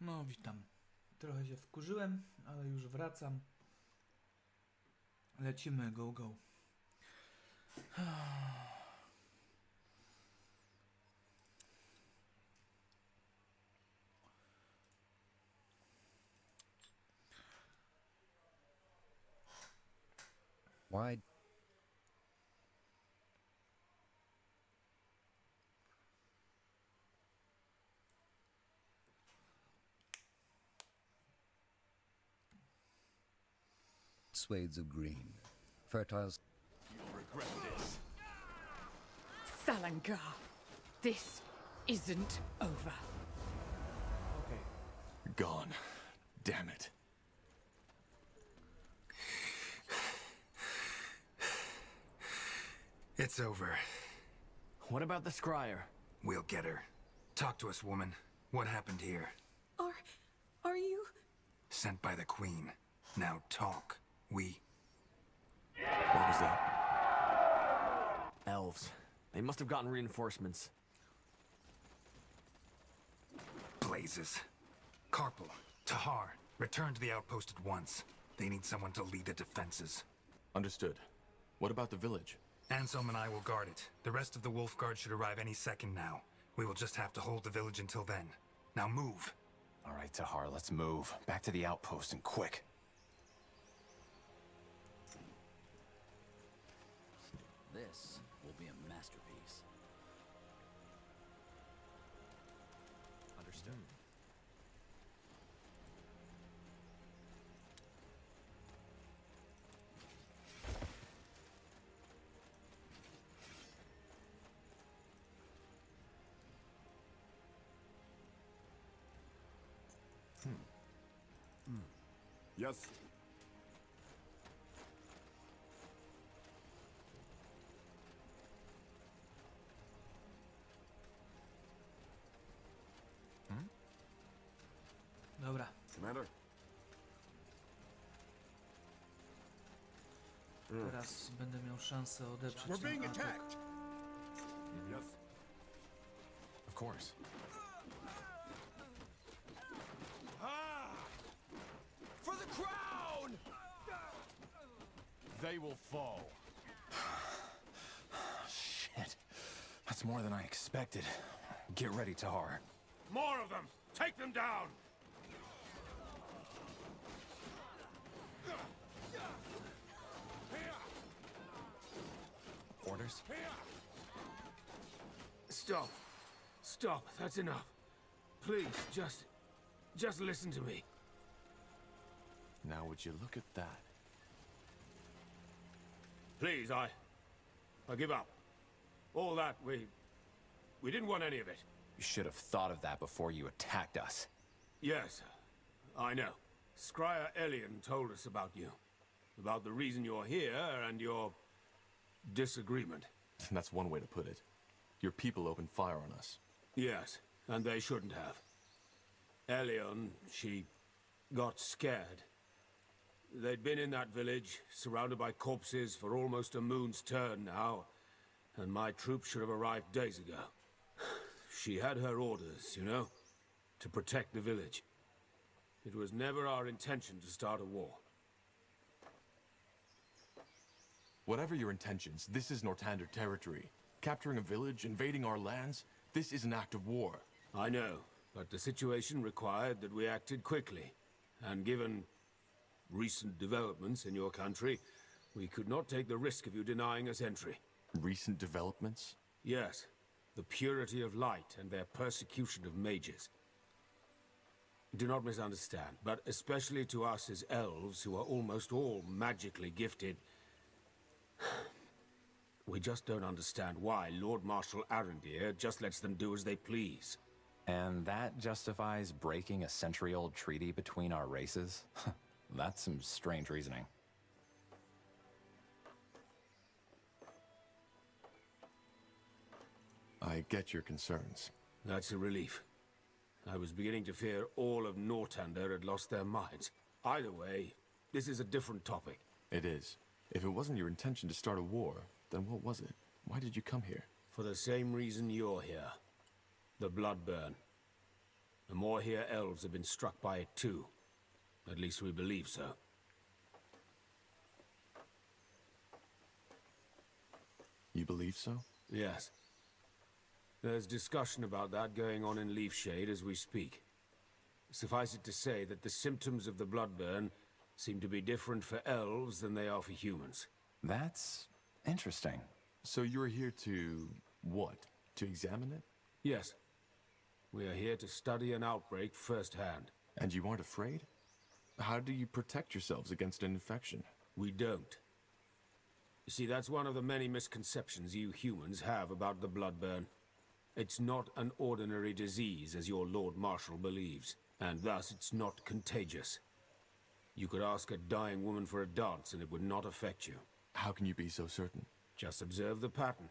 No, witam. Trochę się wkurzyłem, ale już wracam. Lecimy, go, go. Why? Swathes of green. Fertile. You'll regret this. Salangar, this isn't over. Okej. Gone. Damn it. It's over. What about the scryer? We'll get her. Talk to us, woman. What happened here? Are you? Sent by the Queen. Now talk. We... What was that? Elves. They must have gotten reinforcements. Blazes. Carpal, Tahar, return to the outpost at once. They need someone to lead the defenses. Understood. What about the village? Anselm and I will guard it. The rest of the Wolf Guard should arrive any second now. We will just have to hold the village until then. Now move. All right, Tahar, let's move. Back to the outpost and quick. This will be a masterpiece. Understood. Yes. Dobra. Commander. Teraz będę miał szansę odeprzeć We're being ten atak. attacked. Yes. Of course. For the crown! They will fall. Shit. That's more than I expected. Get ready, Tahar. More of them! Take them down! Orders? Stop. Stop. That's enough. Please, just listen to me. Now would you look at that? Please, I give up. All that, we didn't want any of it. You should have thought of that before you attacked us. Yes, I know. Scryer Elian told us about you. About the reason you're here and your disagreement. That's one way to put it. Your people opened fire on us. Yes, and they shouldn't have. Elian, she got scared. They'd been in that village, surrounded by corpses for almost a moon's turn now, and my troops should have arrived days ago. She had her orders, you know, to protect the village. It was never our intention to start a war. Whatever your intentions, this is Northander territory. Capturing a village, invading our lands, this is an act of war. I know, but the situation required that we acted quickly. And given recent developments in your country, we could not take the risk of you denying us entry. Recent developments? Yes, the purity of light and their persecution of mages. Do not misunderstand, but especially to us as elves, who are almost all magically gifted, we just don't understand why Lord Marshal Arendir just lets them do as they please. And that justifies breaking a century-old treaty between our races? That's some strange reasoning. I get your concerns. That's a relief. I was beginning to fear all of Northander had lost their minds. Either way, this is a different topic. It is. If it wasn't your intention to start a war, then what was it? Why did you come here? For the same reason you're here. The Bloodburn. The more here elves have been struck by it too. At least we believe so. You believe so? Yes. There's discussion about that going on in Leafshade as we speak. Suffice it to say that the symptoms of the bloodburn seem to be different for elves than they are for humans. That's interesting. So you're here to... what? To examine it? Yes. We are here to study an outbreak firsthand. And you aren't afraid? How do you protect yourselves against an infection? We don't. You see, that's one of the many misconceptions you humans have about the bloodburn. It's not an ordinary disease, as your Lord Marshal believes, and thus it's not contagious. You could ask a dying woman for a dance and it would not affect you. How can you be so certain? Just observe the pattern.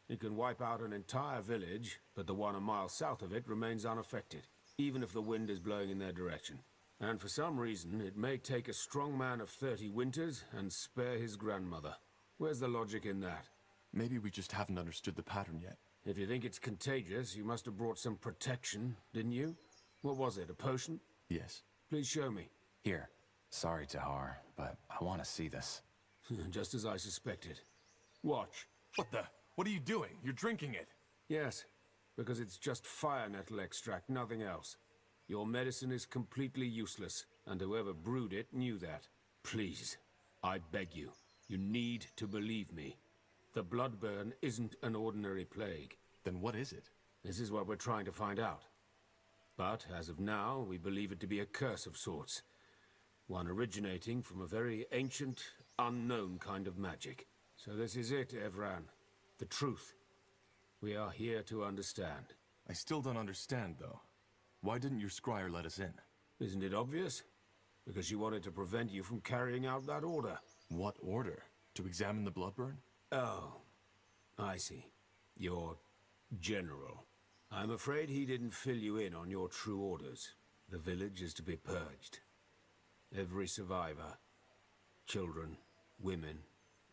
You can wipe out an entire village, but the one a mile south of it remains unaffected, even if the wind is blowing in their direction. And for some reason, it may take a strong man of 30 winters and spare his grandmother. Where's the logic in that? Maybe we just haven't understood the pattern yet. If you think it's contagious, you must have brought some protection, didn't you? What was it, a potion? Yes. Please show me. Here. Sorry, Tahar, but I want to see this. Just as I suspected. Watch. What the? What are you doing? You're drinking it. Yes, because it's just fire nettle extract, nothing else. Your medicine is completely useless, and whoever brewed it knew that. Please, I beg you, you need to believe me. The bloodburn isn't an ordinary plague. Then what is it? This is what we're trying to find out. But, as of now, we believe it to be a curse of sorts. One originating from a very ancient, unknown kind of magic. So this is it, Evran. The truth. We are here to understand. I still don't understand, though. Why didn't your scryer let us in? Isn't it obvious? Because she wanted to prevent you from carrying out that order. What order? To examine the bloodburn? Oh, I see. Your general. I'm afraid he didn't fill you in on your true orders. The village is to be purged. Every survivor, children, women,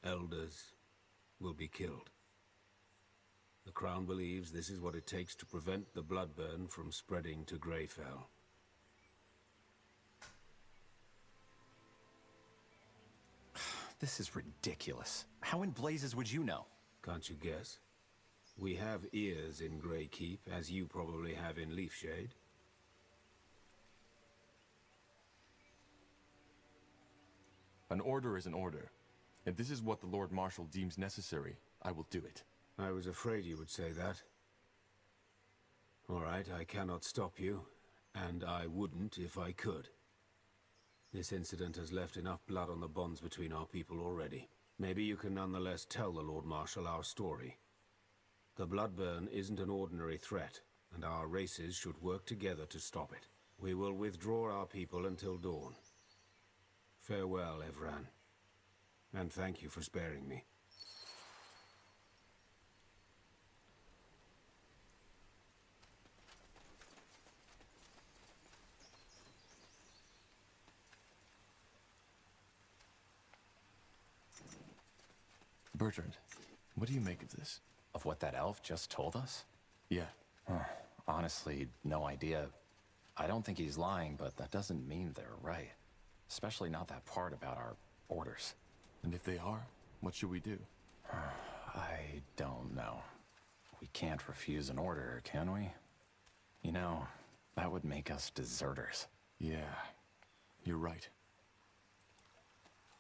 elders, will be killed. The Crown believes this is what it takes to prevent the bloodburn from spreading to Greyfell. This is ridiculous. How in blazes would you know? Can't you guess? We have ears in Greykeep, as you probably have in Leafshade. An order is an order. If this is what the Lord Marshal deems necessary, I will do it. I was afraid you would say that. All right, I cannot stop you, and I wouldn't if I could. This incident has left enough blood on the bonds between our people already. Maybe you can nonetheless tell the Lord Marshal our story. The bloodburn isn't an ordinary threat, and our races should work together to stop it. We will withdraw our people until dawn. Farewell, Evran. And thank you for sparing me. Bertrand, what do you make of this? Of what that elf just told us? Yeah. Honestly, no idea. I don't think he's lying, but that doesn't mean they're right. Especially not that part about our orders. And if they are, what should we do? I don't know. We can't refuse an order, can we? You know, that would make us deserters. Yeah, you're right.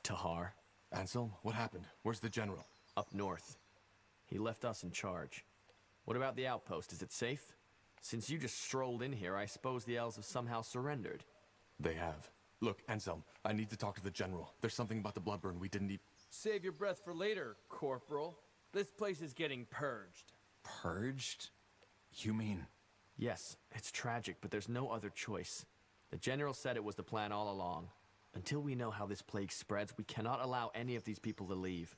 Tahar, Anselm, what happened? Where's the general? up north. He left us in charge. What about the outpost? Is it safe? Since you just strolled in here, I suppose the elves have somehow surrendered. They have. Look, Anselm, I need to talk to the general. There's something about the bloodburn we didn't Save your breath for later, Corporal. This place is getting purged. Purged? You mean... Yes, it's tragic, but there's no other choice. The general said it was the plan all along. Until we know how this plague spreads, we cannot allow any of these people to leave.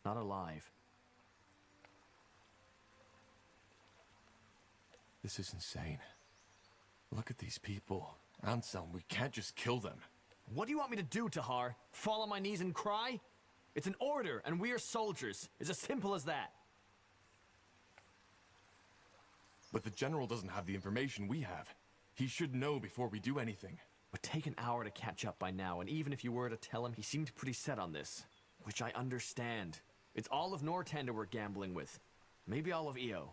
Not alive. This is insane. Look at these people. Anselm, we can't just kill them. What do you want me to do, Tahar? Fall on my knees and cry? It's an order, and we are soldiers. It's as simple as that. But the General doesn't have the information we have. He should know before we do anything. Would take an hour to catch up by now, and even if you were to tell him, he seemed pretty set on this. Which I understand. It's all of Northander we're gambling with. Maybe all of EO.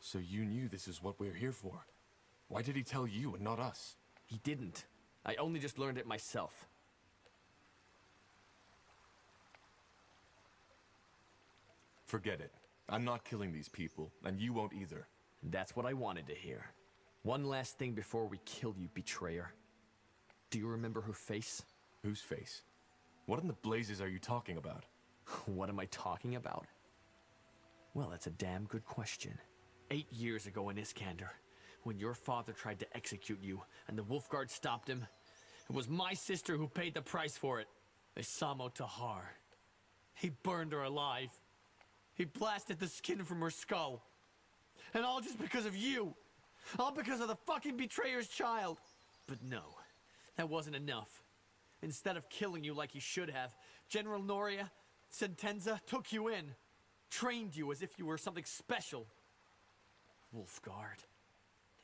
So you knew this is what we're here for. Why did he tell you and not us? He didn't. I only just learned it myself. Forget it. I'm not killing these people, and you won't either. That's what I wanted to hear. One last thing before we kill you, betrayer. Do you remember her face? Whose face? What in the blazes are you talking about? What am I talking about? Well, that's a damn good question. 8 years ago in Iskander, when your father tried to execute you, and the Wolfguard stopped him, it was my sister who paid the price for it. Isamo Tahar. He burned her alive. He blasted the skin from her skull. And all just because of you. All because of the fucking betrayer's child. But no, that wasn't enough. Instead of killing you like he should have, General Noria Sentenza took you in. Trained you as if you were something special. Wolfguard.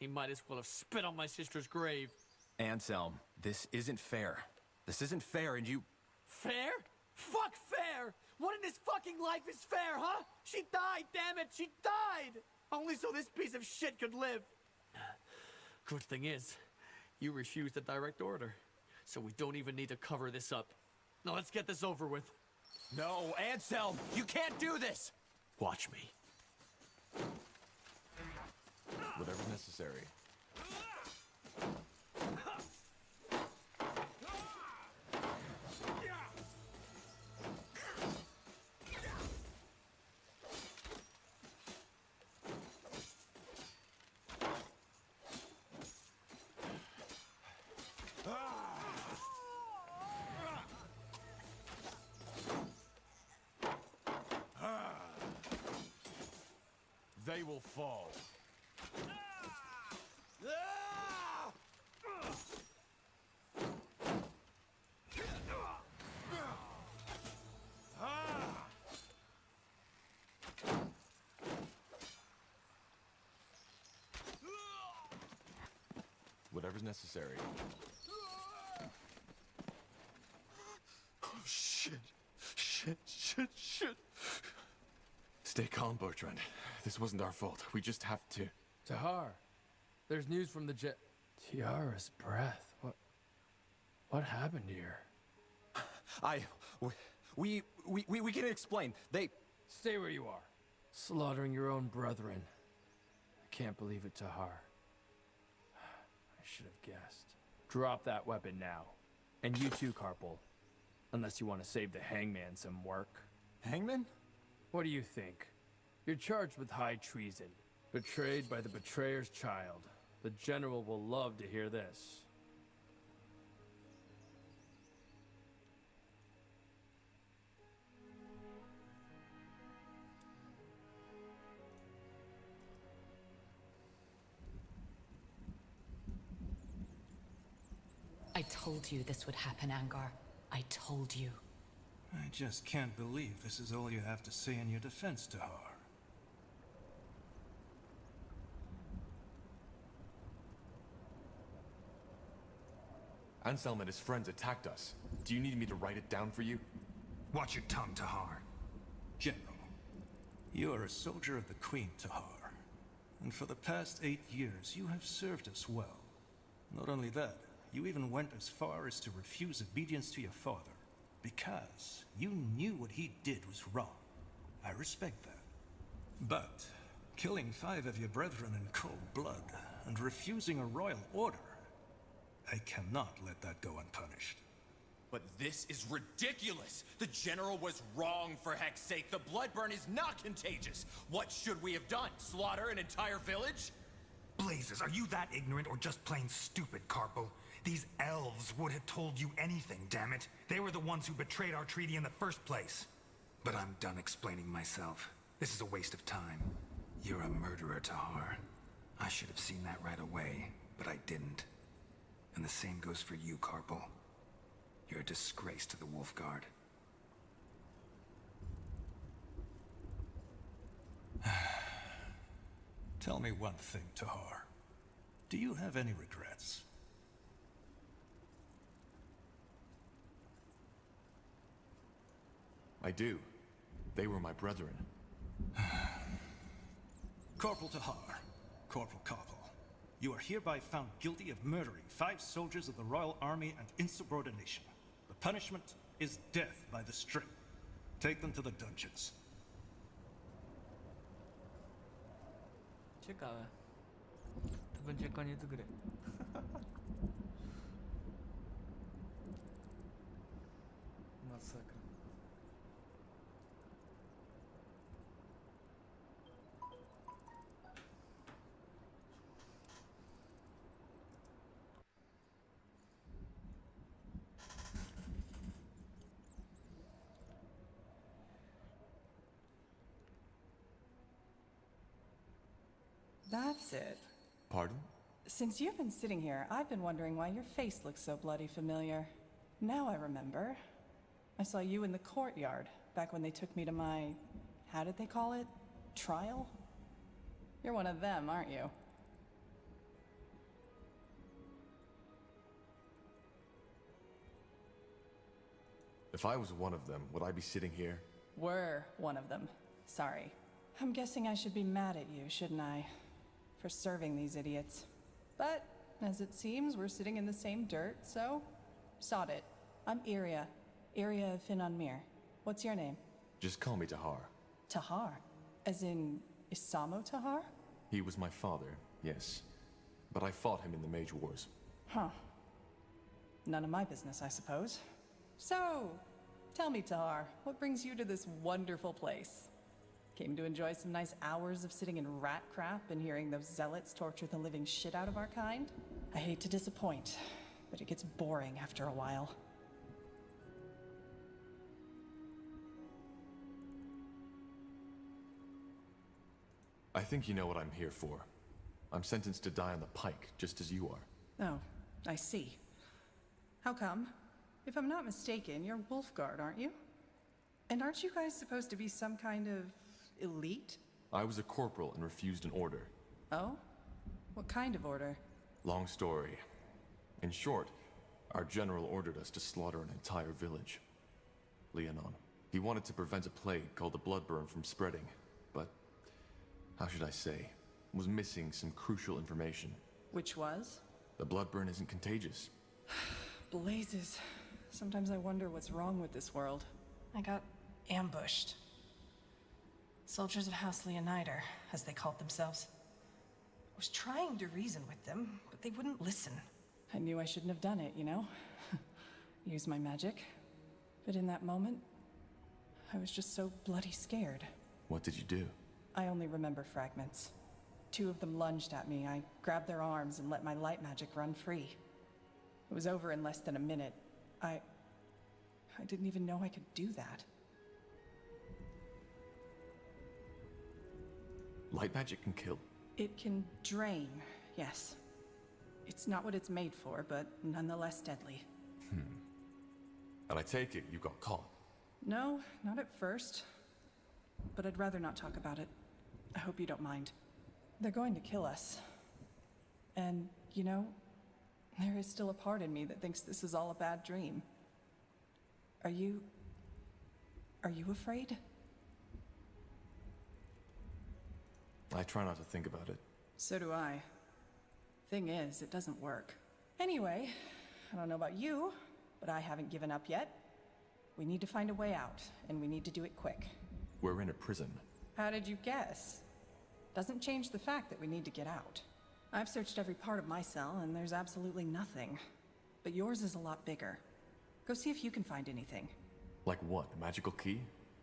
He might as well have spit on my sister's grave. Anselm, this isn't fair. This isn't fair, and you... Fair? Fuck fair! What in this fucking life is fair, huh? She died, damn it! She died! Only so this piece of shit could live. Good thing is, you refused a direct order. So we don't even need to cover this up. Now let's get this over with. No, Anselm! You can't do this! Watch me. Whatever's necessary. They will fall. Whatever's necessary. Oh, shit. Shit. Stay calm, Bertrand. This wasn't our fault. We just have to... Tahar, there's news from the Tiara's breath. What happened here? We can explain. They... Stay where you are. Slaughtering your own brethren. I can't believe it, Tahar. I should have guessed. Drop that weapon now. And you too, Carpal. Unless you want to save the hangman some work. Hangman? What do you think? You're charged with high treason. Betrayed by the betrayer's child. The general will love to hear this. I told you this would happen, Angar. I told you. I just can't believe this is all you have to say in your defense, Tahar. Anselm and his friends attacked us. Do you need me to write it down for you? Watch your tongue, Tahar. General, you are a soldier of the Queen, Tahar. And for the past 8 years, you have served us well. Not only that, you even went as far as to refuse obedience to your father. Because you knew what he did was wrong. I respect that. But killing 5 of your brethren in cold blood and refusing a royal order, I cannot let that go unpunished. But this is ridiculous! The General was wrong, for heck's sake. The bloodburn is not contagious. What should we have done? Slaughter an entire village? Blazes, are you that ignorant or just plain stupid, Carpo? These elves would have told you anything, damn it. They were the ones who betrayed our treaty in the first place. But I'm done explaining myself. This is a waste of time. You're a murderer, Tahar. I should have seen that right away, but I didn't. And the same goes for you, Carpo. You're a disgrace to the Wolfguard. Tell me one thing, Tahar. Do you have any regrets? I do. They were my brethren. Corporal Tahar, Corporal Koppel, you are hereby found guilty of murdering 5 soldiers of the Royal Army and insubordination. The punishment is death by the string. Take them to the dungeons. Ciekawe. To będzie koniec gry. Masakra. That's it. Pardon? Since you've been sitting here, I've been wondering why your face looks so bloody familiar. Now I remember. I saw you in the courtyard, back when they took me to my... how did they call it? Trial? You're one of them, aren't you? If I was one of them, would I be sitting here? Were one of them. Sorry. I'm guessing I should be mad at you, shouldn't I? For serving these idiots. But, as it seems, we're sitting in the same dirt, so... sod it. I'm Iria. Iria of Finnanmir. What's your name? Just call me Tahar. Tahar? As in, Isamo Tahar? He was my father, yes. But I fought him in the Mage Wars. Huh. None of my business, I suppose. So, tell me, Tahar, what brings you to this wonderful place? Came to enjoy some nice hours of sitting in rat crap and hearing those zealots torture the living shit out of our kind? I hate to disappoint, but it gets boring after a while. I think you know what I'm here for. I'm sentenced to die on the pike, just as you are. Oh, I see. How come? If I'm not mistaken, you're Wolfguard, aren't you? And aren't you guys supposed to be some kind of... elite? I was a corporal and refused an order. Oh? What kind of order? Long story. In short, our general ordered us to slaughter an entire village. Leonon. He wanted to prevent a plague called the Bloodburn from spreading, but... how should I say? Was missing some crucial information. Which was? The Bloodburn isn't contagious. Blazes. Sometimes I wonder what's wrong with this world. I got ambushed. Soldiers of House Leonider, as they called themselves. I was trying to reason with them, but they wouldn't listen. I knew I shouldn't have done it, you know? Use my magic. But in that moment, I was just so bloody scared. What did you do? I only remember fragments. 2 of them lunged at me. I grabbed their arms and let my light magic run free. It was over in less than a minute. I didn't even know I could do that. Light magic can kill. It can drain, yes. It's not what it's made for, but nonetheless deadly. And I take it you got caught. No, not at first. But I'd rather not talk about it. I hope you don't mind. They're going to kill us. And, you know, there is still a part in me that thinks this is all a bad dream. Are you afraid? I try not to think about it. So do I. Thing is, it doesn't work. Anyway, I don't know about you, but I haven't given up yet. We need to find a way out, and we need to do it quick. We're in a prison. How did you guess? Doesn't change the fact that we need to get out. I've searched every part of my cell, and there's absolutely nothing. But yours is a lot bigger. Go see if you can find anything. Like what? A magical key?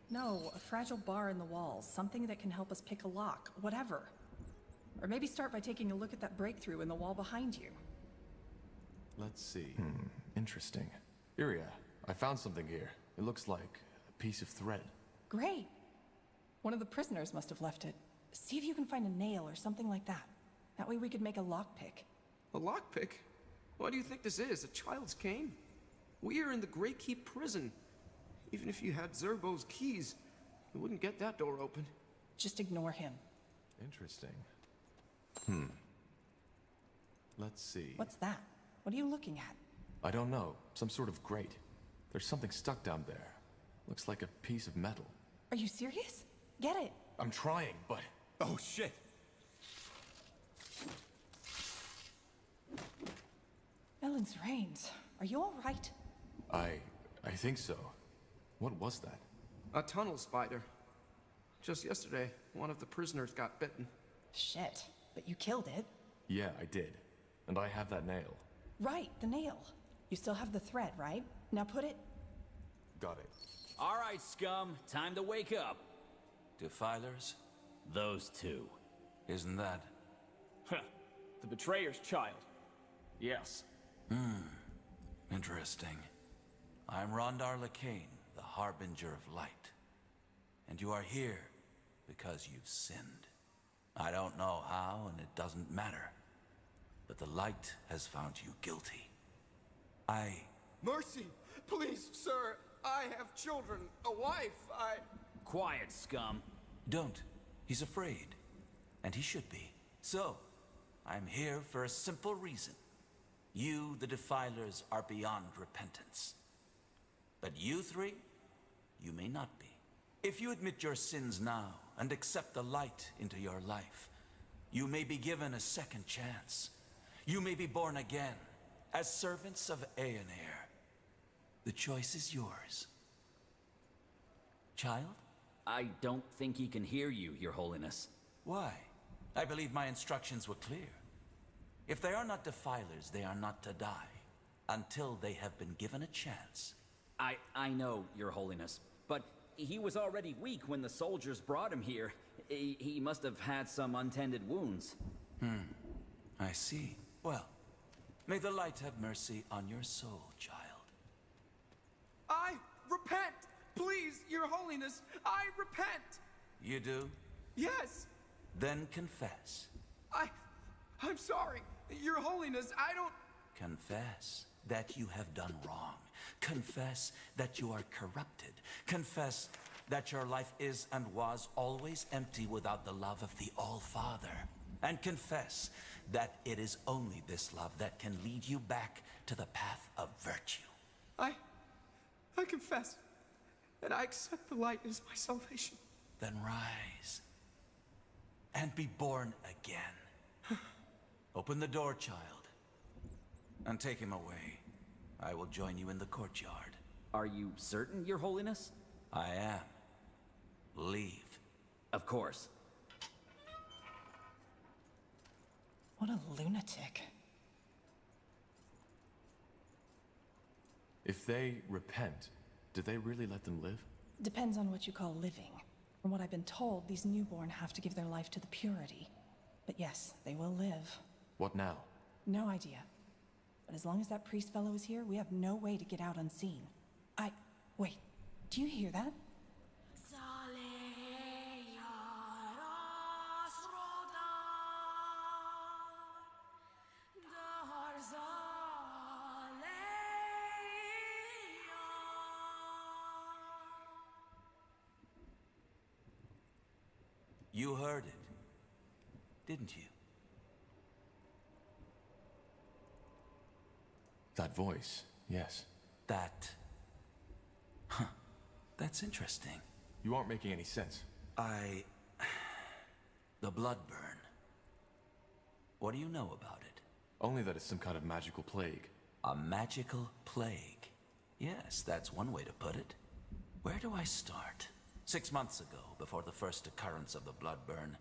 No, a fragile bar in the walls. Something that can help us pick a lock. Whatever. Or maybe start by taking a look at that breakthrough in the wall behind you. Let's see. Interesting. Iria, I found something here. It looks like a piece of thread. Great. One of the prisoners must have left it. See if you can find a nail or something like that. That way we could make a lockpick. A lockpick? What do you think this is? A child's game? We are in the Grey Keep prison. Even if you had Zerbo's keys, you wouldn't get that door open. Just ignore him. Interesting. Let's see. What's that? What are you looking at? I don't know. Some sort of grate. There's something stuck down there. Looks like a piece of metal. Are you serious? Get it. I'm trying, but... Oh shit! Ellen's reins. Are you all right? I think so. What was that? A tunnel spider. Just yesterday, one of the prisoners got bitten. Shit. But you killed it. Yeah, I did. And I have that nail. Right, the nail. You still have the thread, right? Now put it... Got it. All right, scum. Time to wake up. Defilers? Those two. Isn't that? Huh. The betrayer's child. Yes. Interesting. I'm Rondar Lacane, the Harbinger of Light. And you are here because you've sinned. I don't know how, and it doesn't matter. But the light has found you guilty. Mercy! Please, sir! I have children, a wife, Quiet, scum. Don't. He's afraid. And he should be. So, I'm here for a simple reason. You, the Defilers, are beyond repentance. But you three, you may not be. If you admit your sins now and accept the light into your life, you may be given a second chance. You may be born again as servants of Aenair. The choice is yours. Child? I don't think he can hear you, Your Holiness. Why? I believe my instructions were clear. If they are not Defilers, they are not to die until they have been given a chance. I know, Your Holiness, but he was already weak when the soldiers brought him here. He must have had some untended wounds. I see. Well, may the light have mercy on your soul, child. I repent! Please, Your Holiness, I repent! You do? Yes! Then confess. I'm sorry. Your Holiness, I don't... Confess that you have done wrong. Confess that you are corrupted. Confess that your life is and was always empty without the love of the All-Father. And confess that it is only this love that can lead you back to the path of virtue. I confess, and I accept the light as my salvation. Then rise and be born again. Open the door, child, and take him away. I will join you in the courtyard. Are you certain, Your Holiness? I am. Leave. Of course. What a lunatic. If they repent, do they really let them live? Depends on what you call living. From what I've been told, these newborn have to give their life to the purity. But yes, they will live. What now? No idea. But as long as that priest fellow is here, we have no way to get out unseen. Wait, do you hear that? You heard it, didn't you? That voice, yes. That's interesting. You aren't making any sense. The Bloodburn. What do you know about it? Only that it's some kind of magical plague. A magical plague. Yes, that's one way to put it. Where do I start? 6 months ago, before the first occurrence of the Bloodburn,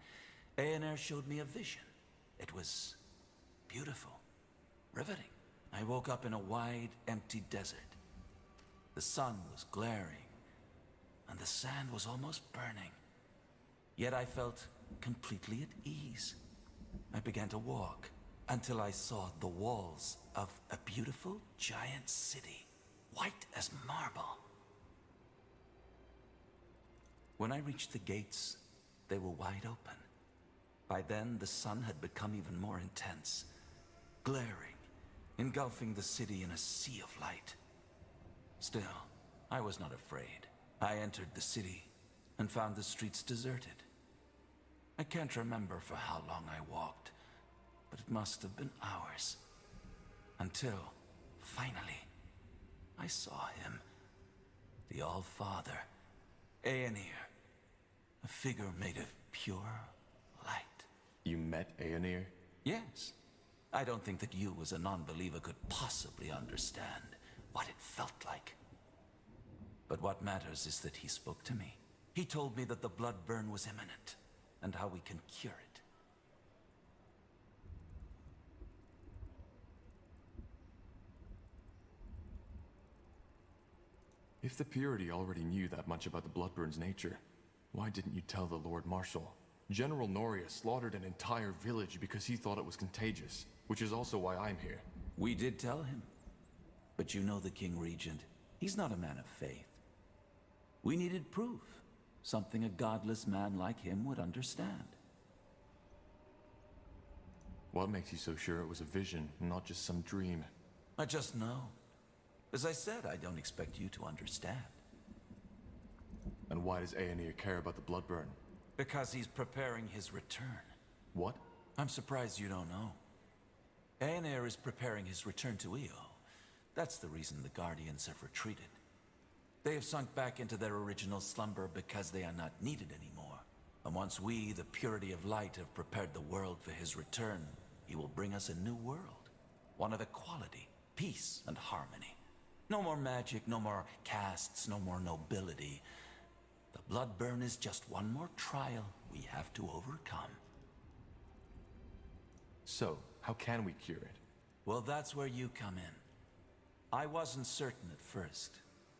Aenair showed me a vision. It was beautiful, riveting. I woke up in a wide, empty desert. The sun was glaring, and the sand was almost burning. Yet I felt completely at ease. I began to walk until I saw the walls of a beautiful giant city, white as marble. When I reached the gates, they were wide open. By then, the sun had become even more intense, glaring, engulfing the city in a sea of light. Still, I was not afraid. I entered the city and found the streets deserted. I can't remember for how long I walked, but it must have been hours. Until, finally, I saw him. The All-Father, Aenir. A figure made of pure light. You met Aenir? Yes. I don't think that you as a non-believer could possibly understand what it felt like. But what matters is that he spoke to me. He told me that the blood burn was imminent, and how we can cure it. If the Purity already knew that much about the Bloodburn's nature, why didn't you tell the Lord Marshal? General Noria slaughtered an entire village because he thought it was contagious, which is also why I'm here. We did tell him. But you know the King Regent. He's not a man of faith. We needed proof. Something a godless man like him would understand. What makes you so sure it was a vision, not just some dream? I just know. As I said, I don't expect you to understand. And why does Aenir care about the Bloodburn? Because he's preparing his return. What? I'm surprised you don't know. Aenir is preparing his return to Io. That's the reason the Guardians have retreated. They have sunk back into their original slumber because they are not needed anymore. And once we, the Purity of Light, have prepared the world for his return, he will bring us a new world. One of equality, peace, and harmony. No more magic, no more castes, no more nobility. The Bloodburn is just one more trial we have to overcome. So, how can we cure it? Well, that's where you come in. I wasn't certain at first,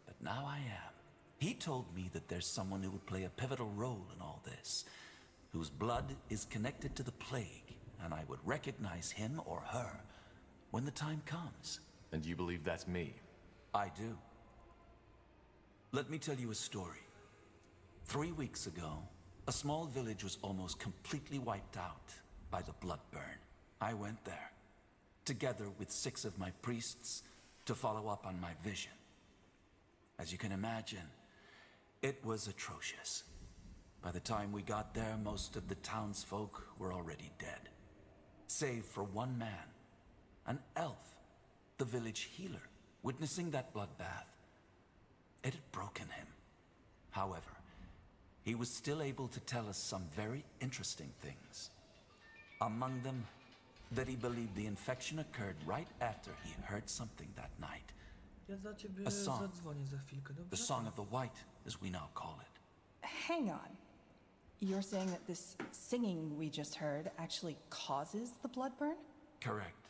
but now I am. He told me that there's someone who would play a pivotal role in all this, whose blood is connected to the plague, and I would recognize him or her when the time comes. And you believe that's me? I do. Let me tell you a story. 3 weeks ago, a small village was almost completely wiped out by the Bloodburn. I went there, together with 6 of my priests, to follow up on my vision. As you can imagine, it was atrocious. By the time we got there, most of the townsfolk were already dead. Save for one man, an elf, the village healer. Witnessing that bloodbath, it had broken him. However, he was still able to tell us some very interesting things. Among them, that he believed the infection occurred right after he heard something that night. Ja za ciebie A song. zadzwonię za chwilkę, The dobrze? Song of the White, as we now call it. Hang on. You're saying that this singing we just heard actually causes the blood burn? Correct.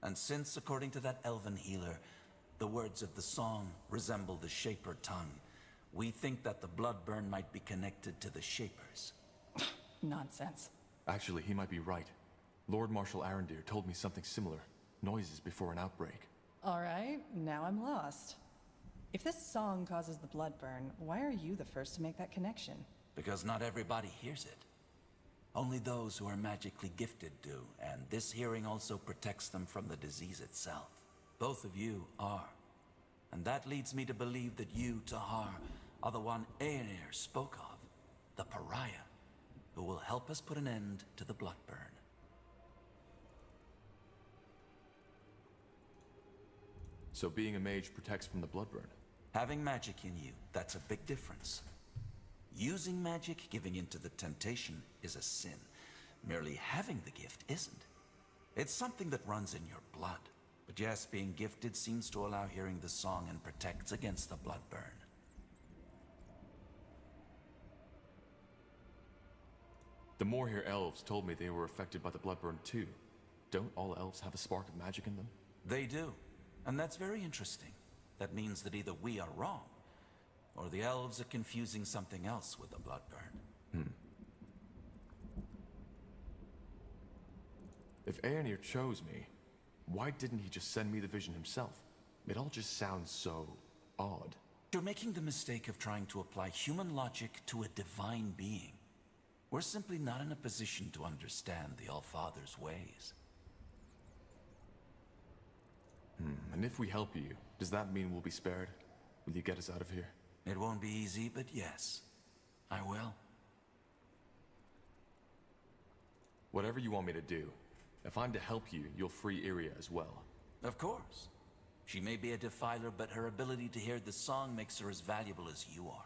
And since, according to that elven healer, the words of the song resemble the Shaper tongue, we think that the blood burn might be connected to the Shapers. Nonsense. Actually, he might be right. Lord Marshal Arendir told me something similar. Noises before an outbreak. All right, now I'm lost. If this song causes the blood burn, why are you the first to make that connection? Because not everybody hears it. Only those who are magically gifted do, and this hearing also protects them from the disease itself. Both of you are. And that leads me to believe that you, Tahar, are the one Aenir spoke of, the pariah, who will help us put an end to the blood burn. So being a mage protects from the Bloodburn? Having magic in you, that's a big difference. Using magic, giving into the temptation, is a sin. Merely having the gift isn't. It's something that runs in your blood. But yes, being gifted seems to allow hearing the song and protects against the blood burn. The Moorhere elves told me they were affected by the Bloodburn too. Don't all elves have a spark of magic in them? They do. And that's very interesting. That means that either we are wrong, or the elves are confusing something else with the blood burn. If Aenir chose me, why didn't he just send me the vision himself? It all just sounds so odd. You're making the mistake of trying to apply human logic to a divine being. We're simply not in a position to understand the All-Father's ways. And if we help you, does that mean we'll be spared? Will you get us out of here? It won't be easy, but yes, I will. Whatever you want me to do. If I'm to help you, you'll free Iria as well. Of course. She may be a defiler, but her ability to hear the song makes her as valuable as you are.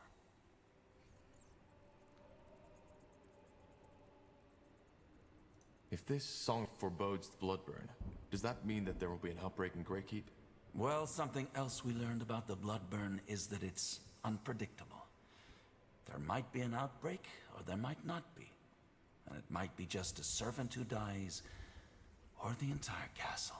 If this song forebodes the Bloodburn, does that mean that there will be an outbreak in Greykeep? Well, something else we learned about the Bloodburn is that it's unpredictable. There might be an outbreak, or there might not be. And it might be just a servant who dies, or the entire castle.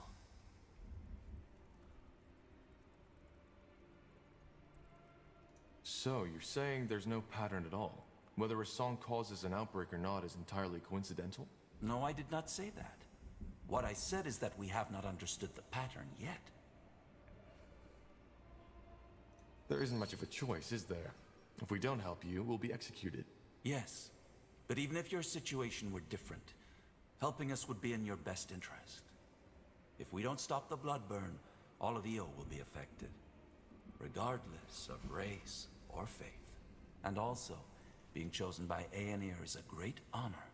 So, you're saying there's no pattern at all? Whether a song causes an outbreak or not is entirely coincidental? No, I did not say that. What I said is that we have not understood the pattern yet. There isn't much of a choice, is there? If we don't help you, we'll be executed. Yes, but even if your situation were different, helping us would be in your best interest. If we don't stop the Bloodburn, all of Io will be affected, regardless of race or faith. And also, being chosen by Aenir is a great honor,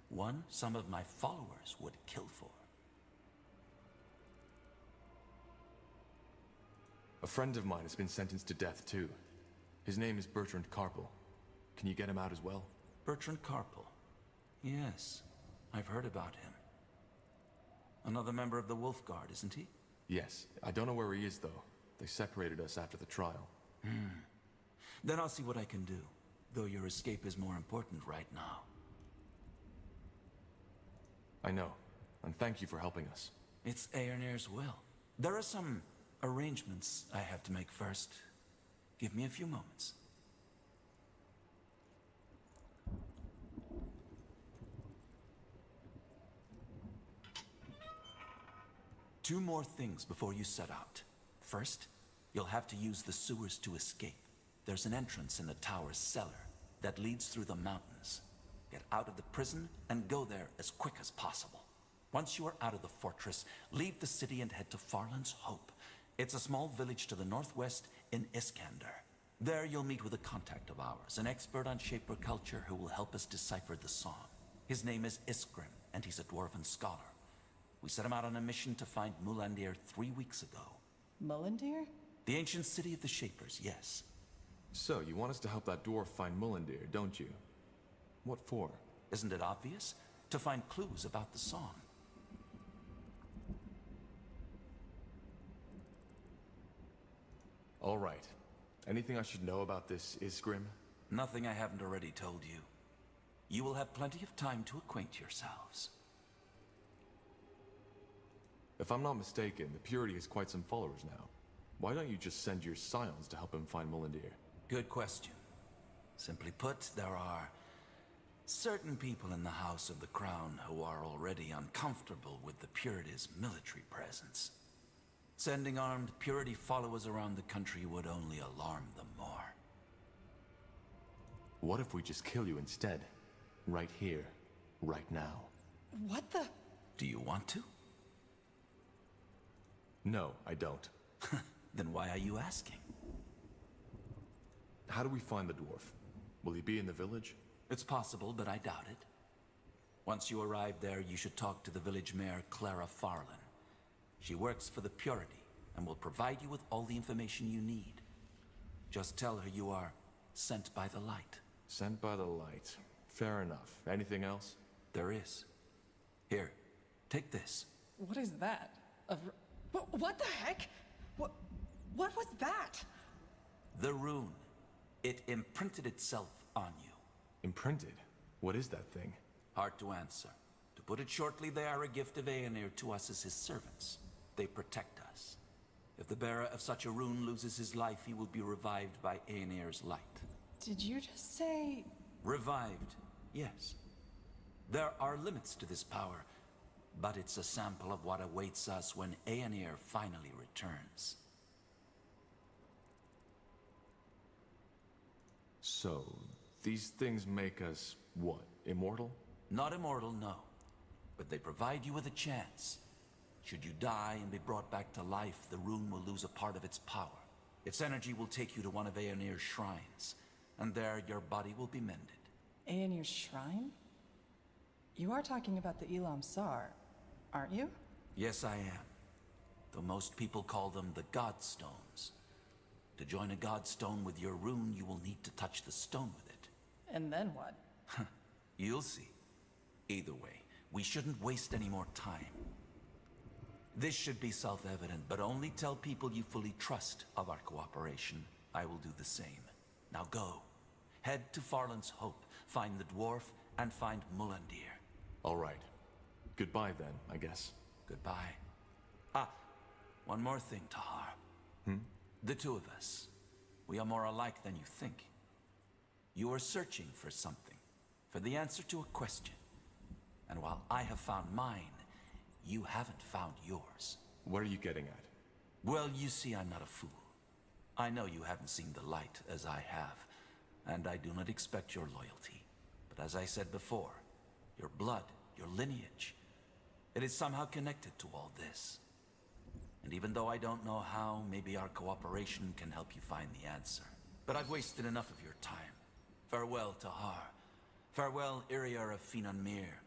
one some of my followers would kill for. A friend of mine has been sentenced to death too. His name is Bertrand Carpel. Can you get him out as well? Bertrand Carpel. Yes, I've heard about him. Another member of the Wolf Guard, isn't he? Yes. I don't know where he is, though. They separated us after the trial. Then I'll see what I can do, though your escape is more important right now. I know, and thank you for helping us. It's Aenir's will. There are some arrangements I have to make first. Give me a few moments. Two more things before you set out. First, you'll have to use the sewers to escape. There's an entrance in the tower's cellar that leads through the mountains. Get out of the prison and go there as quick as possible. Once you are out of the fortress, leave the city and head to Farland's Hope. It's a small village to the northwest in Iskander. There you'll meet with a contact of ours, an expert on Shaper culture who will help us decipher the song. His name is Iskrim, and he's a dwarven scholar. We set him out on a mission to find Mulandir 3 weeks ago. Mulandir? The ancient city of the Shapers, yes. So, you want us to help that dwarf find Mulandir, don't you? What for? Isn't it obvious? To find clues about the song. All right. Anything I should know about this Isgrim? Nothing I haven't already told you. You will have plenty of time to acquaint yourselves. If I'm not mistaken, the Purity has quite some followers now. Why don't you just send your scions to help him find Mulandir? Good question. Simply put, there are certain people in the House of the Crown who are already uncomfortable with the Purity's military presence. Sending armed Purity followers around the country would only alarm them more. What if we just kill you instead? Right here, right now. What the? Do you want to? No, I don't. Then why are you asking? How do we find the dwarf? Will he be in the village? It's possible, but I doubt it. Once you arrive there, you should talk to the village mayor, Clara Farland. She works for the Purity and will provide you with all the information you need. Just tell her you are sent by the light. Sent by the light. Fair enough. Anything else? There is. Here, take this. What is that? What the heck? What was that? The rune. It imprinted itself on you. Imprinted? What is that thing? Hard to answer. To put it shortly, they are a gift of Aenir to us as his servants. They protect us. If the bearer of such a rune loses his life, he will be revived by Aenir's light. Did you just say... Revived, yes. There are limits to this power, but it's a sample of what awaits us when Aenir finally returns. So, these things make us, what, immortal? Not immortal, no. But they provide you with a chance. Should you die and be brought back to life, the rune will lose a part of its power. Its energy will take you to one of Aenir's shrines, and there your body will be mended. Aenir's shrine? You are talking about the Elam Sar, Aren't you? Yes, I am. Though most people call them the Godstones. To join a Godstone with your rune, you will need to touch the stone with it. And then what? You'll see. Either way, we shouldn't waste any more time. This should be self-evident, but only tell people you fully trust of our cooperation. I will do the same. Now go. Head to Farland's Hope, find the dwarf, and find Mulandir. All right. Goodbye then, I guess. Goodbye. Ah, one more thing, Tahar. The two of us. We are more alike than you think. You are searching for something, for the answer to a question. And while I have found mine, you haven't found yours. What are you getting at? Well, you see, I'm not a fool. I know you haven't seen the light as I have, and I do not expect your loyalty. But as I said before, your blood, your lineage, it is somehow connected to all this. And even though I don't know how, maybe our cooperation can help you find the answer. But I've wasted enough of your time. Farewell, Tahar. Farewell, Iriar of Finan Mir.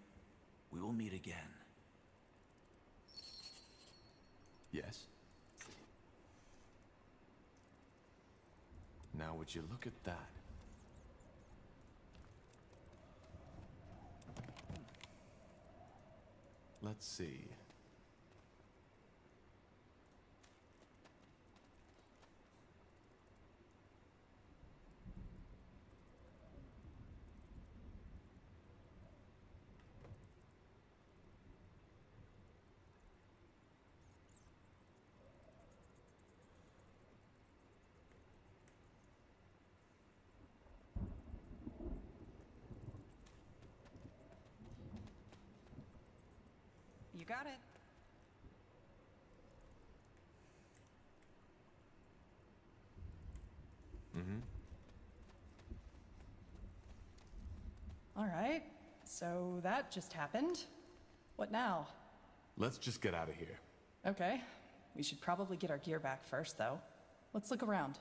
We will meet again. Yes? Now would you look at that? Let's see. You got it. All right. So that just happened. What now? Let's just get out of here. Okay. We should probably get our gear back first, though. Let's look around.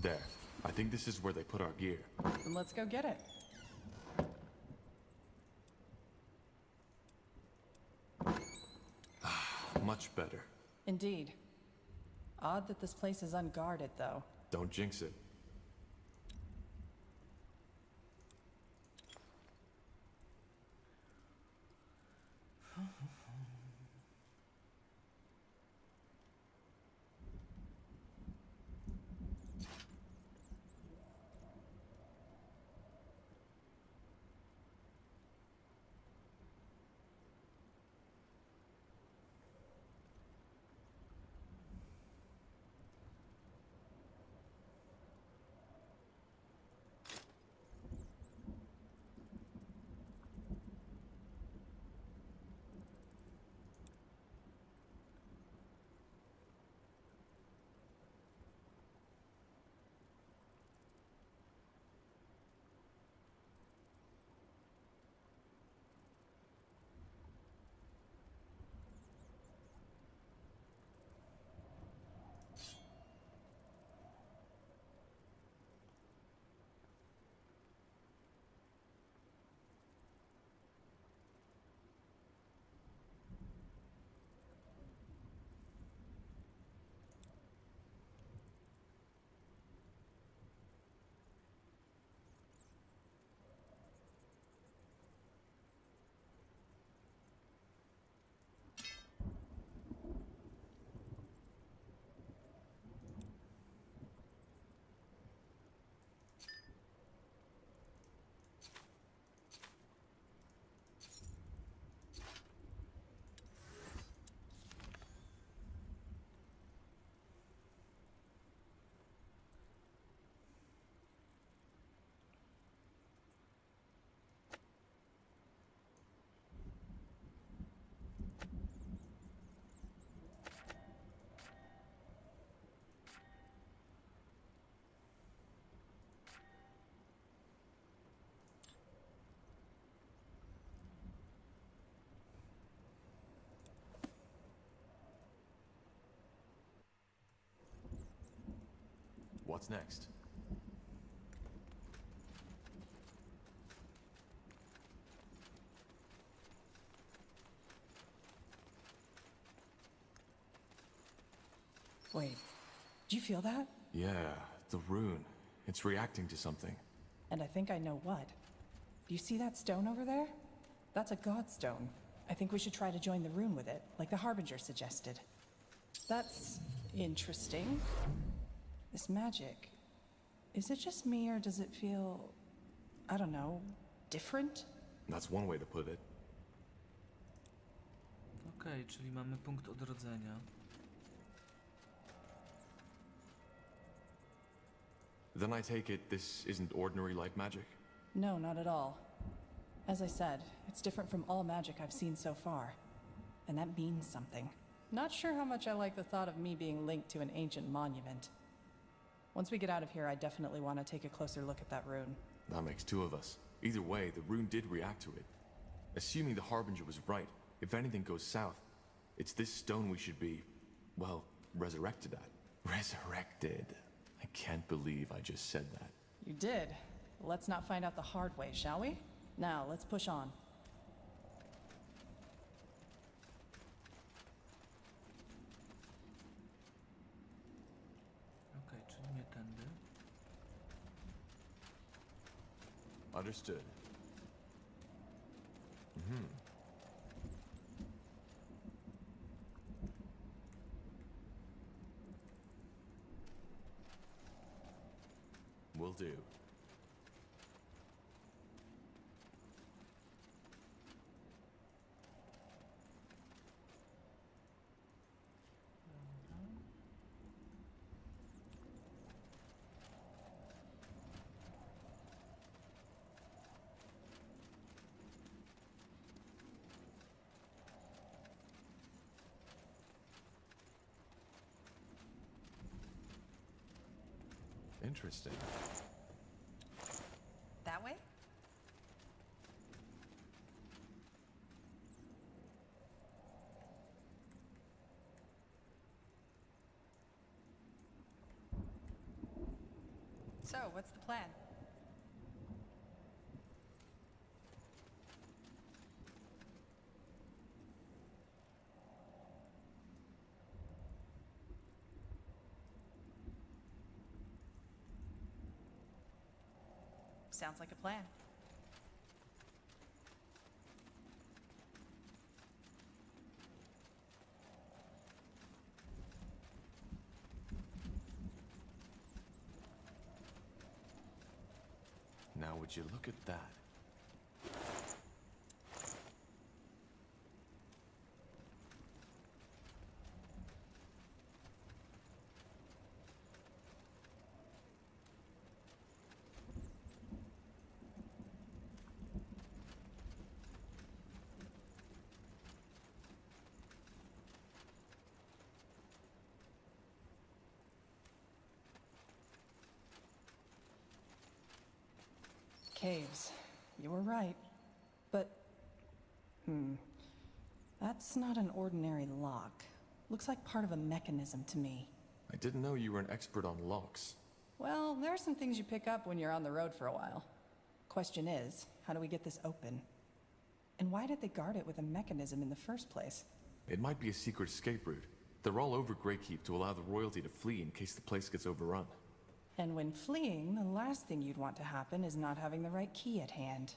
There. I think this is where they put our gear. Then let's go get it. Much better. Indeed. Odd that this place is unguarded, though. Don't jinx it. what's next. Wait, do you feel that? Yeah, the rune. It's reacting to something. And I think I know what. Do you see that stone over there? That's a god stone. I think we should try to join the rune with it, like the Harbinger suggested. That's interesting. This magic. Is it just me or does it feel, I don't know, different? That's one way to put it. Okej, czyli mamy punkt odrodzenia. Then I take it this isn't ordinary light magic? No, not at all. As I said, it's different from all magic I've seen so far. And that means something. Not sure how much I like the thought of me being linked to an ancient monument. Once we get out of here, I definitely want to take a closer look at that rune. That makes two of us. Either way, the rune did react to it. Assuming the Harbinger was right, if anything goes south, it's this stone we should be, well, resurrected at. Resurrected. I can't believe I just said that. You did. Let's not find out the hard way, shall we? Now, let's push on. Okej, czyli nie tędy. Understood. Will do. Interesting. That way? So, what's the plan? Sounds like a plan. Now would you look at that? Caves. You were right. But, that's not an ordinary lock. Looks like part of a mechanism to me. I didn't know you were an expert on locks. Well, there are some things you pick up when you're on the road for a while. Question is, how do we get this open? And why did they guard it with a mechanism in the first place? It might be a secret escape route. They're all over Greykeep to allow the royalty to flee in case the place gets overrun. And when fleeing, the last thing you'd want to happen is not having the right key at hand.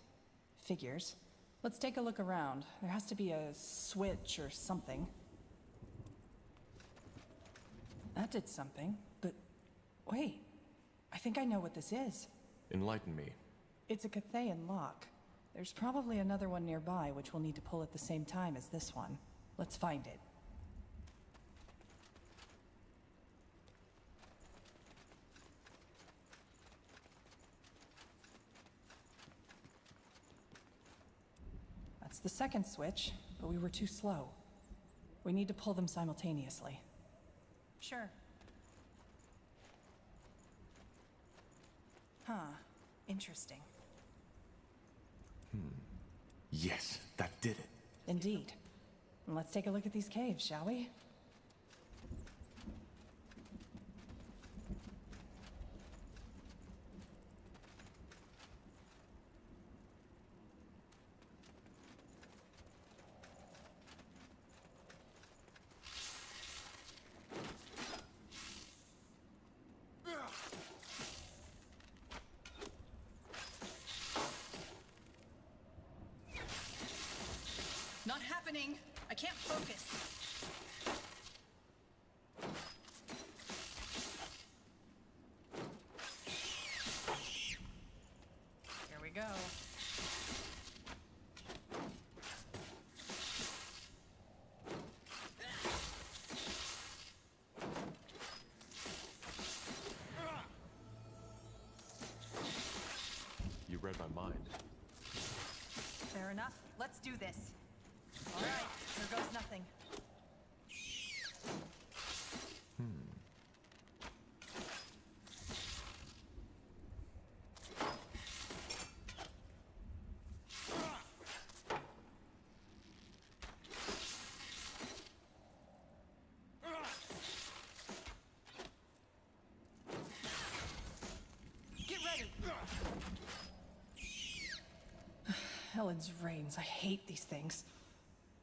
Figures. Let's take a look around. There has to be a switch or something. That did something, but wait. I think I know what this is. Enlighten me. It's a Cathayan lock. There's probably another one nearby which we'll need to pull at the same time as this one. Let's find it. That's the second switch, but we were too slow. We need to pull them simultaneously. Sure. Huh. Interesting. Yes, that did it. Indeed. Let's take a look at these caves, shall we? burning. I can't focus. Here we go. You read my mind. Fair enough. Let's do this. All right, here goes nothing. Get ready. Helen's reins. I hate these things.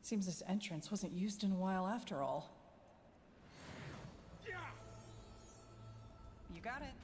Seems this entrance wasn't used in a while after all. You got it.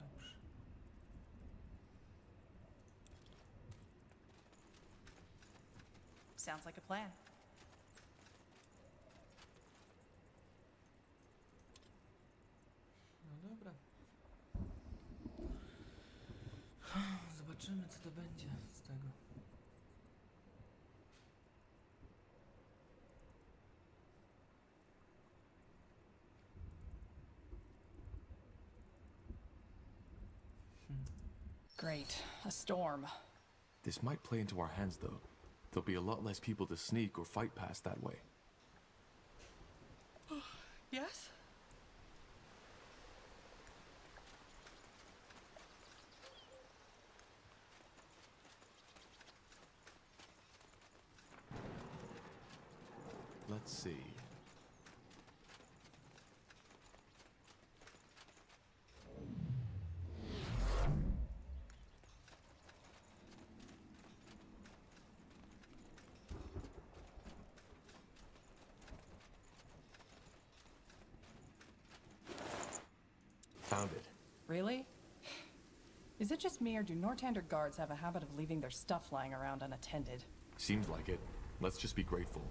Dobrze. Sounds like a plan. No dobra. Zobaczymy, co to będzie z tego. Great. A storm. This might play into our hands, though. There'll be a lot less people to sneak or fight past that way. Yes? Let's see. Found it. Really? Is it just me, or do Nortander guards have a habit of leaving their stuff lying around unattended? Seems like it. Let's just be grateful.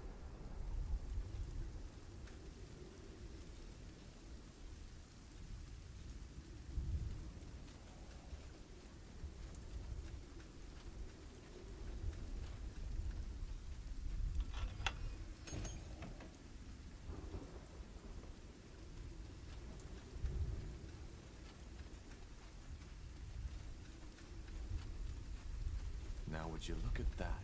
Now would you look at that?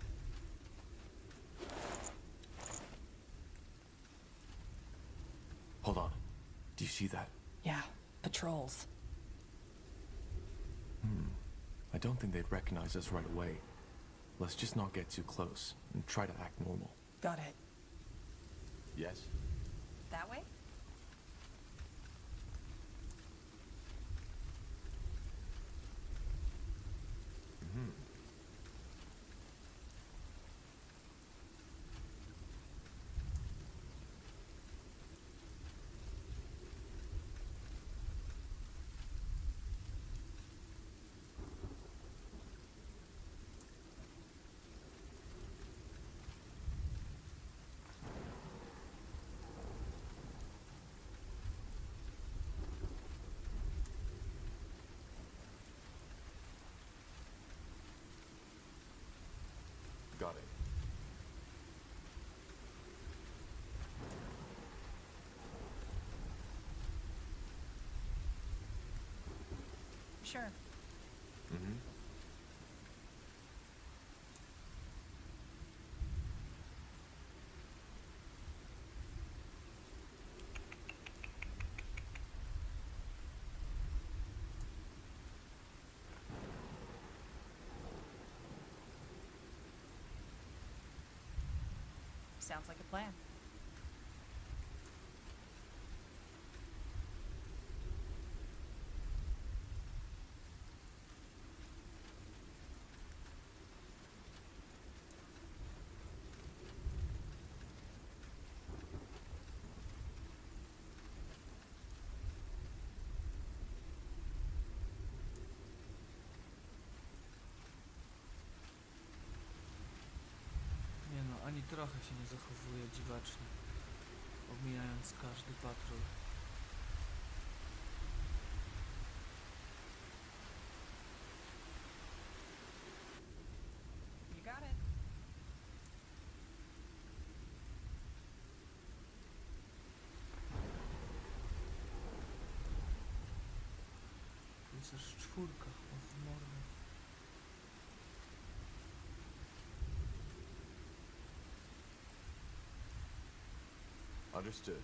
Hold on. Do you see that? Yeah, patrols. I don't think they'd recognize us right away. Let's just not get too close and try to act normal. Got it. Yes? That way? Got it. Sure. Mm-hmm. Sounds like a plan. Nie no, ani trochę się nie zachowuje dziwacznie, omijając każdy patrol. You got it. Tu jest aż 4, o w mordę. Understood.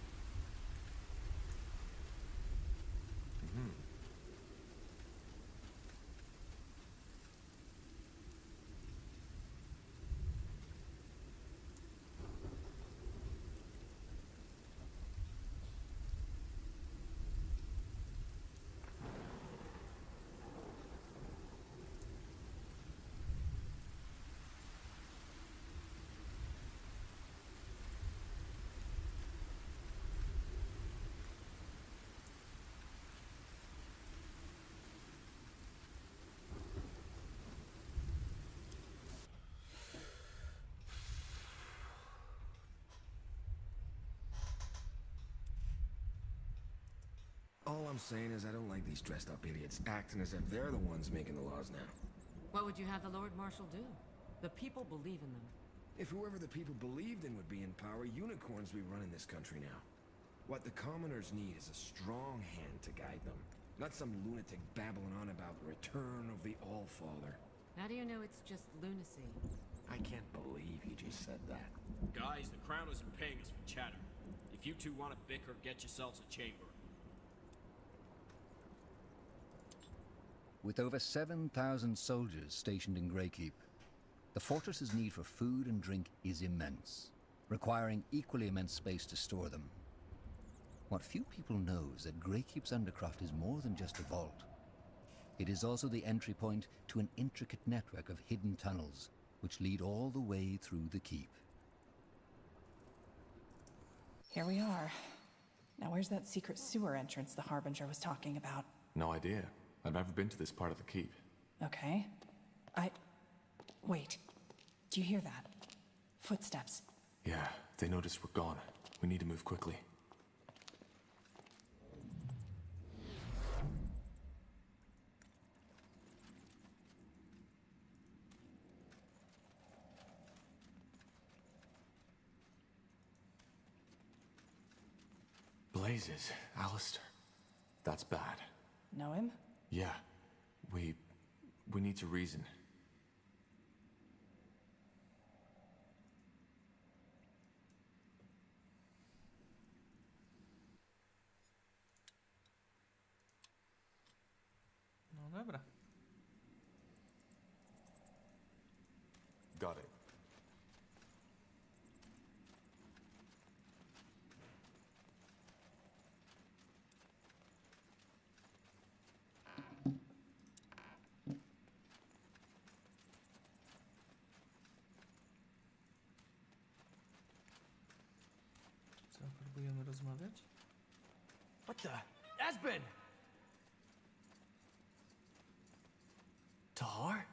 All I'm saying is I don't like these dressed up idiots acting as if they're the ones making the laws now. What would you have the Lord Marshal do? The people believe in them. If whoever the people believed in would be in power, unicorns would be running this country now. What the commoners need is a strong hand to guide them. Not some lunatic babbling on about the return of the Allfather. How do you know it's just lunacy? I can't believe you just said that. Guys, the Crown isn't paying us for chatter. If you two want to bicker, get yourselves a chamber. With over 7,000 soldiers stationed in Greykeep, the fortress's need for food and drink is immense, requiring equally immense space to store them. What few people know is that Greykeep's undercroft is more than just a vault. It is also the entry point to an intricate network of hidden tunnels, which lead all the way through the keep. Here we are. Now where's that secret sewer entrance the Harbinger was talking about? No idea. I've never been to this part of the keep. Okay. Wait. Do you hear that? Footsteps. Yeah, they noticed we're gone. We need to move quickly. Blazes, Alistair. That's bad. Know him? Yeah. We need to reason. No dobra. Got it. Co, próbujemy rozmawiać? What the? Aspen! Tahar?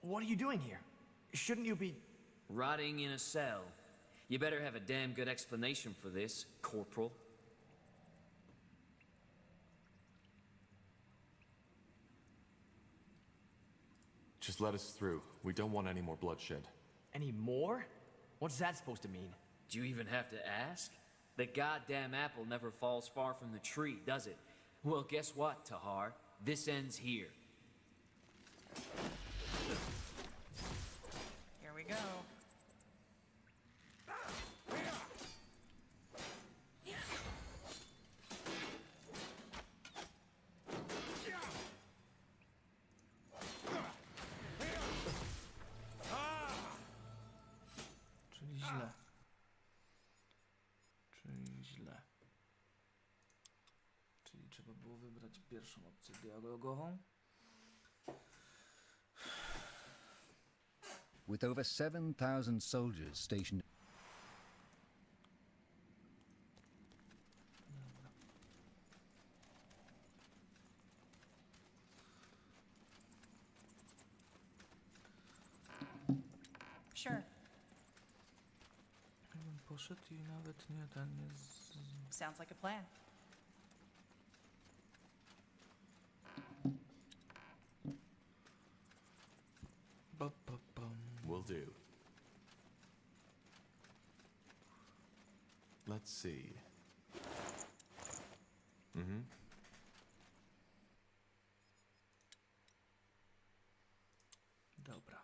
What are you doing here? Shouldn't you be... Rotting in a cell. You better have a damn good explanation for this, Corporal. Just let us through. We don't want any more bloodshed. Any more? What's that supposed to mean? Do you even have to ask? The goddamn apple never falls far from the tree, does it? Well, guess what, Tahar? This ends here. Here we go. Czyli trzeba było wybrać pierwszą opcję dialogową. With over 7,000 soldiers stationed... Sure. Bym poszedł i nawet nie Sounds like a plan. Will do. Let's see. Dobra.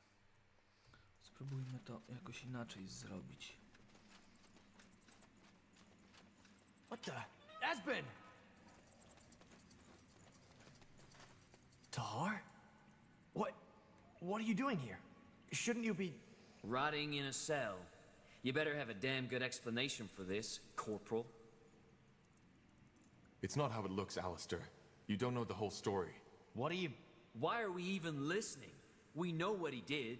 Spróbujmy to jakoś inaczej zrobić. What the? Aspen! Tahar? What are you doing here? Shouldn't you be... Rotting in a cell. You better have a damn good explanation for this, Corporal. It's not how it looks, Alistair. You don't know the whole story. What are you... Why are we even listening? We know what he did.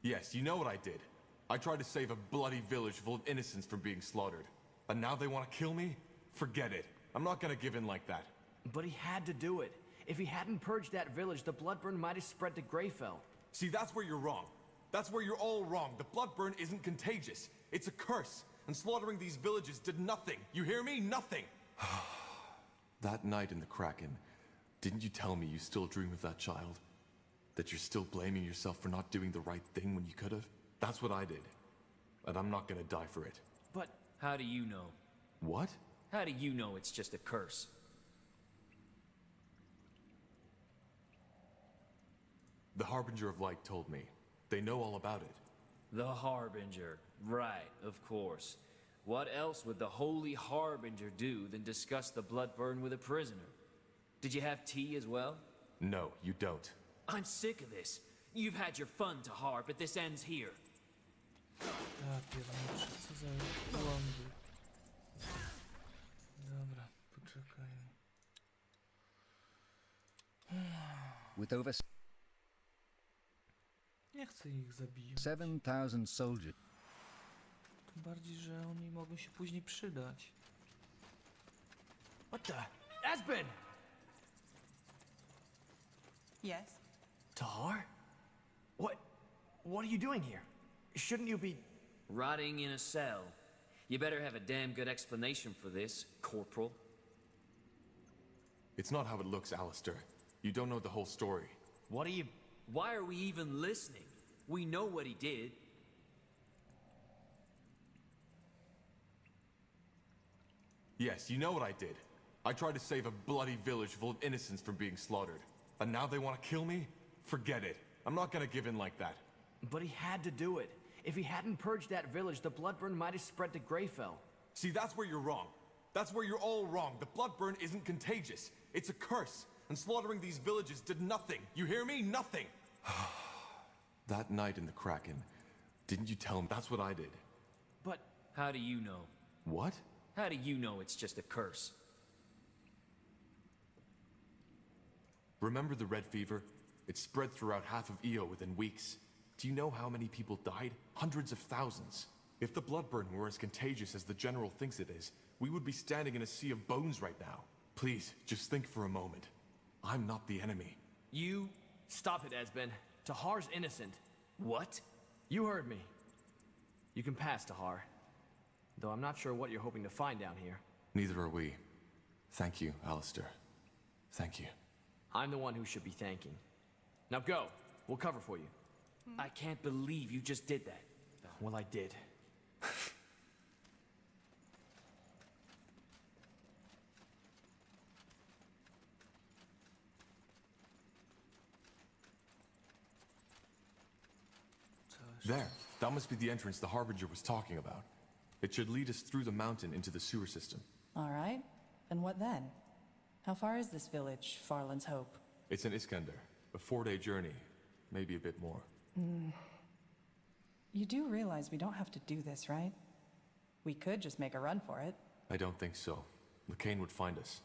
Yes, you know what I did. I tried to save a bloody village full of innocents from being slaughtered. And now they want to kill me? Forget it. I'm not gonna give in like that. But he had to do it. If he hadn't purged that village, the bloodburn might have spread to Greyfell. See, that's where you're wrong. That's where you're all wrong. The bloodburn isn't contagious. It's a curse. And slaughtering these villages did nothing. You hear me? Nothing. That night in the Kraken, didn't you tell me you still dream of that child? That you're still blaming yourself for not doing the right thing when you could have? That's what I did. And I'm not gonna die for it. But how do you know? What? How do you know it's just a curse? The Harbinger of Light told me. They know all about it. The Harbinger. Right, of course. What else would the Holy Harbinger do than discuss the bloodburn with a prisoner? Did you have tea as well? No, you don't. I'm sick of this. You've had your fun, Tahar, but this ends here. Ja pierniczę, co za błądy. Dobra, poczekaj. With over Nie chcę ich zabijać. 7,000 soldiers. Tym bardziej, że oni mogą się później przydać. What the? Aspen! Yes? Tahar? What are you doing here? Shouldn't you be... Rotting in a cell. You better have a damn good explanation for this, Corporal. It's not how it looks, Alistair. You don't know the whole story. What are you... Why are we even listening? We know what he did. Yes, you know what I did. I tried to save a bloody village full of innocents from being slaughtered. And now they want to kill me? Forget it. I'm not gonna give in like that. But he had to do it. If he hadn't purged that village, the bloodburn might have spread to Greyfell. See, that's where you're wrong. That's where you're all wrong. The bloodburn isn't contagious. It's a curse. And slaughtering these villages did nothing. You hear me? Nothing. That night in the Kraken, didn't you tell him that's what I did? But how do you know? What? How do you know it's just a curse? Remember the Red Fever? It spread throughout half of Io within weeks. Do you know how many people died? Hundreds of thousands. If the bloodburn were as contagious as the General thinks it is, we would be standing in a sea of bones right now. Please, just think for a moment. I'm not the enemy. You... Stop it, Esben. Tahar's innocent. What? You heard me. You can pass, Tahar. Though I'm not sure what you're hoping to find down here. Neither are we. Thank you, Alistair. Thank you. I'm the one who should be thanking. Now go. We'll cover for you. I can't believe you just did that. Well, I did. There. That must be the entrance the Harbinger was talking about. It should lead us through the mountain into the sewer system. All right. And what then? How far is this village, Farland's Hope? It's in Iskander. A 4-day journey. Maybe a bit more. You do realize we don't have to do this, right? We could just make a run for it. I don't think so. LeCain would find us.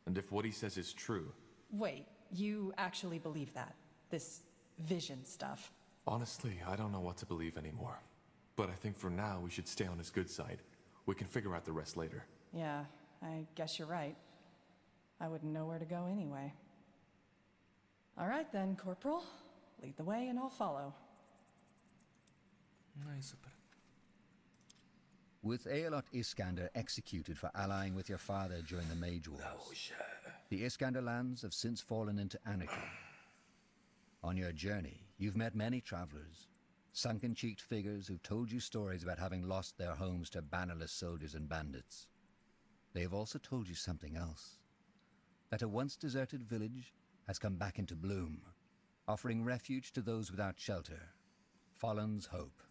And if what he says is true... Wait, you actually believe that? This vision stuff? Honestly, I don't know what to believe anymore. But I think for now we should stay on his good side. We can figure out the rest later. Yeah, I guess you're right. I wouldn't know where to go anyway. All right then, Corporal. Lead the way and I'll follow. No i super. With Aelot Iskander executed for allying with your father during the Mage Wars, the Iskander lands have since fallen into anarchy. On your journey, you've met many travelers, sunken-cheeked figures who've told you stories about having lost their homes to bannerless soldiers and bandits. They have also told you something else. That a once deserted village has come back into bloom, offering refuge to those without shelter. Fallen's hope.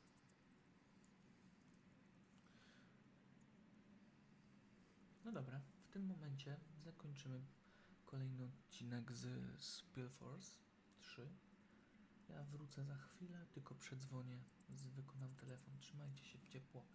No dobra, w tym momencie zakończymy kolejny odcinek z Spellforce 3. Ja wrócę za chwilę, tylko przedzwonię, wykonam telefon. Trzymajcie się ciepło.